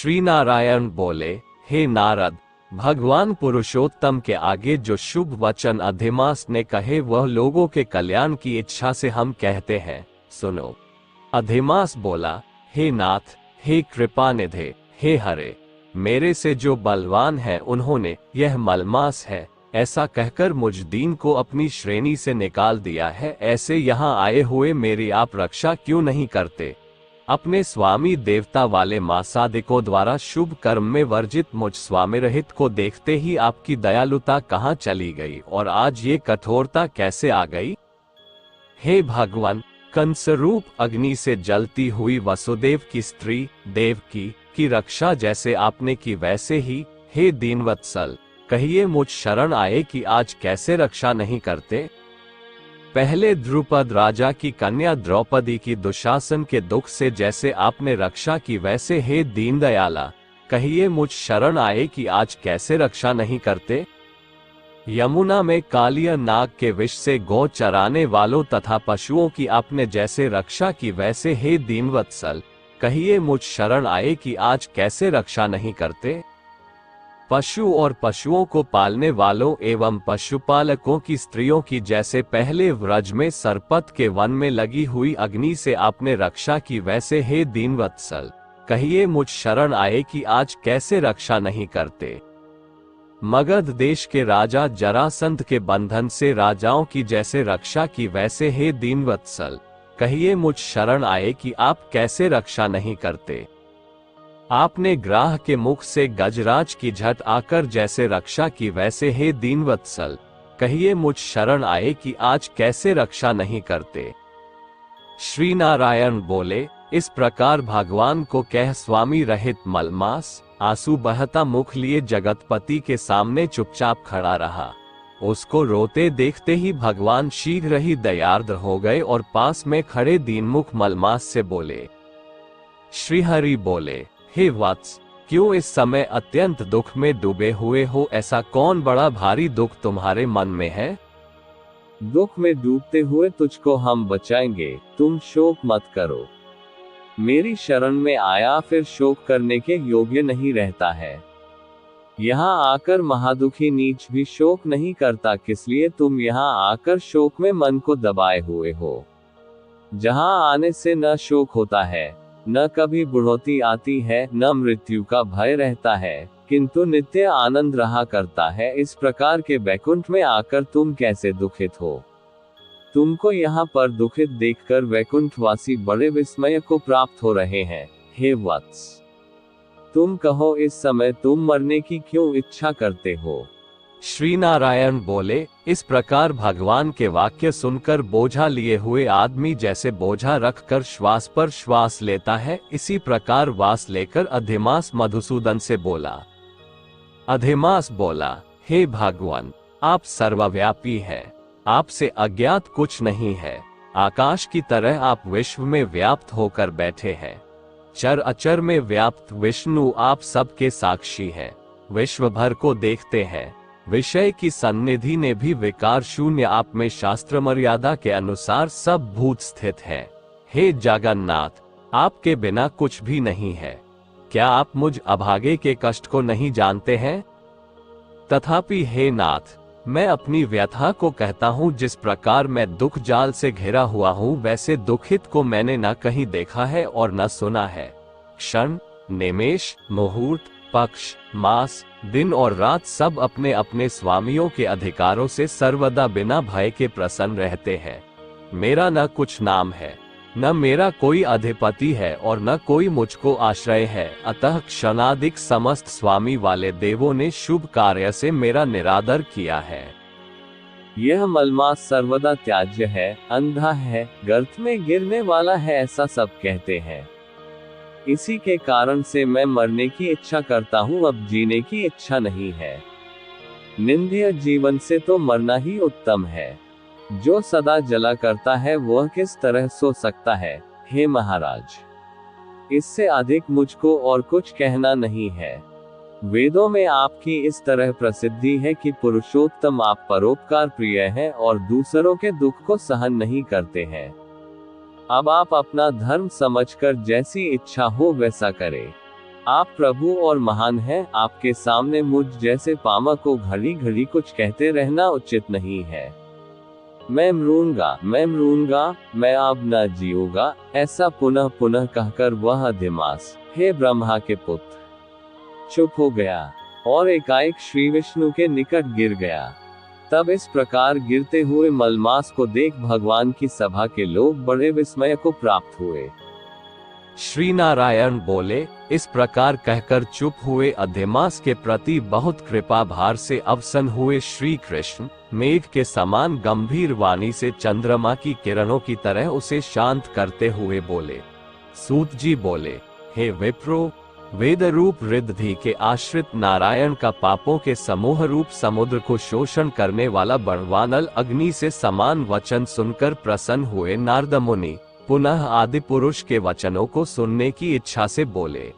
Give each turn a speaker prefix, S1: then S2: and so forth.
S1: श्री नारायण बोले, हे नारद, भगवान पुरुषोत्तम के आगे जो शुभ वचन अधिमास ने कहे वह लोगों के कल्याण की इच्छा से हम कहते हैं, सुनो। अधिमास बोला, हे नाथ, हे कृपानिधे, हे हरे, मेरे से जो बलवान है उन्होंने यह मलमास है ऐसा कहकर मुझ दीन को अपनी श्रेणी से निकाल दिया है। ऐसे यहाँ आए हुए मेरी आप रक्षा क्यों नहीं करते? अपने स्वामी देवता वाले मासादिकों द्वारा शुभ कर्म में वर्जित मुझ स्वामी रहित को देखते ही आपकी दयालुता कहाँ चली गई और आज ये कठोरता कैसे आ गई? हे भगवान, कंसरूप अग्नि से जलती हुई वसुदेव की स्त्री देवकी की रक्षा जैसे आपने की वैसे ही हे दीनवत्सल, कहिए मुझ शरण आए कि आज कैसे रक्षा नहीं करते? पहले द्रुपद राजा की कन्या द्रौपदी की दुशासन के दुख से जैसे आपने रक्षा की वैसे हे दीनदयाला, कहिए मुझ शरण आए कि आज कैसे रक्षा नहीं करते? यमुना में कालिया नाग के विष से गौ चराने वालों तथा पशुओं की आपने जैसे रक्षा की वैसे हे दीनवत्सल, कहिए मुझ शरण आए कि आज कैसे रक्षा नहीं करते? पशु और पशुओं को पालने वालों एवं पशुपालकों की स्त्रियों की जैसे पहले व्रज में सरपत के वन में लगी हुई अग्नि से आपने रक्षा की वैसे हे दीनवत्सल, कहिए मुझ शरण आए कि आज कैसे रक्षा नहीं करते? मगध देश के राजा जरासंध के बंधन से राजाओं की जैसे रक्षा की वैसे हे दीनवत्सल, कहिए मुझ शरण आए कि आप कैसे रक्षा नहीं करते? आपने ग्राह के मुख से गजराज की झट आकर जैसे रक्षा की वैसे हे दीनवत्सल, कहिए मुझ शरण आए कि आज कैसे रक्षा नहीं करते? श्री नारायण बोले, इस प्रकार भगवान को कह स्वामी रहित मलमास आंसू बहता मुख लिए जगतपति के सामने चुपचाप खड़ा रहा। उसको रोते देखते ही भगवान शीघ्र ही दयार्द्र हो गए और पास में खड़े दीनमुख मलमास से बोले। श्रीहरि बोले, हे वत्स, क्यों इस समय अत्यंत दुख में डूबे हुए हो? ऐसा कौन बड़ा भारी दुख तुम्हारे मन में है? दुख में डूबते हुए तुझको हम बचाएंगे, तुम शोक मत करो। मेरी शरण में आया फिर शोक करने के योग्य नहीं रहता है। यहाँ आकर महादुखी नीच भी शोक नहीं करता, किसलिए तुम यहाँ आकर शोक में मन को दबाए हुए हो? जहाँ आने से न शोक होता है, न कभी बुढ़ोती आती है, न मृत्यु का भय रहता है, किंतु नित्य आनंद रहा करता है, इस प्रकार के वैकुंठ में आकर तुम कैसे दुखित हो? तुमको यहाँ पर दुखित देखकर वैकुंठवासी बड़े विस्मय को प्राप्त हो रहे हैं। हे वत्स, तुम कहो इस समय तुम मरने की क्यों इच्छा करते हो? श्री नारायण बोले, इस प्रकार भगवान के वाक्य सुनकर बोझा लिए हुए आदमी जैसे बोझा रखकर श्वास पर श्वास लेता है, इसी प्रकार वास लेकर अधिमास मधुसूदन से बोला। अधिमास बोला, हे भगवान, आप सर्वव्यापी हैं, आपसे अज्ञात कुछ नहीं है। आकाश की तरह आप विश्व में व्याप्त होकर बैठे हैं। चर अचर में व्याप्त विष्णु आप सबके साक्षी हैं, विश्व भर को देखते हैं। विषय की सन्निधि ने भी विकार शून्य आप में शास्त्र मर्यादा के अनुसार सब भूत स्थित है। हे जगन्नाथ, आपके बिना कुछ भी नहीं है। क्या आप मुझ अभागे के कष्ट को नहीं जानते हैं? तथापि हे नाथ, मैं अपनी व्यथा को कहता हूँ। जिस प्रकार मैं दुख जाल से घिरा हुआ हूँ, वैसे दुखित को मैंने न कहीं देखा है और न सुना है। क्षण, निमेष, मुहूर्त, पक्ष, मास, दिन और रात सब अपने अपने स्वामियों के अधिकारों से सर्वदा बिना भय के प्रसन्न रहते हैं। मेरा न कुछ नाम है, न मेरा कोई अधिपति है और न कोई मुझको आश्रय है। अतः क्षणाधिक समस्त स्वामी वाले देवों ने शुभ कार्य से मेरा निरादर किया है। यह मलमास सर्वदा त्याज्य है, अंधा है, गर्त में गिरने वाला है, ऐसा सब कहते हैं। इसी के कारण से मैं मरने की इच्छा करता हूँ, अब जीने की इच्छा नहीं है। निंद्य जीवन से तो मरना ही उत्तम है। जो सदा जला करता है वह किस तरह सो सकता है? हे महाराज, इससे अधिक मुझको और कुछ कहना नहीं है। वेदों में आपकी इस तरह प्रसिद्धि है कि पुरुषोत्तम आप परोपकार प्रिय हैं और दूसरों के दुख को सहन नहीं करते हैं। अब आप अपना धर्म समझकर जैसी इच्छा हो वैसा करें। आप प्रभु और महान हैं, आपके सामने मुझ जैसे पामर को घड़ी घड़ी कुछ कहते रहना उचित नहीं है। मैं मरूंगा, मैं अब न जीऊंगा, ऐसा पुनः पुनः कहकर वह अधिमास, हे ब्रह्मा के पुत्र, चुप हो गया और एकाएक श्री विष्णु के निकट गिर गया। तब इस प्रकार गिरते हुए मलमास को देख भगवान की सभा के लोग बड़े विस्मय को प्राप्त हुए। श्री नारायण बोले, इस प्रकार कहकर चुप हुए अधिमास के प्रति बहुत कृपा भार से अवसन हुए श्री कृष्ण मेघ के समान गंभीर वाणी से चंद्रमा की किरणों की तरह उसे शांत करते हुए बोले। सूत जी बोले, हे विप्रो, वेद रूप रिद्धि के आश्रित नारायण का पापों के समूह रूप समुद्र को शोषण करने वाला बड़वानल अग्नि से समान वचन सुनकर प्रसन्न हुए नारद मुनि पुनः आदि पुरुष के वचनों को सुनने की इच्छा से बोले।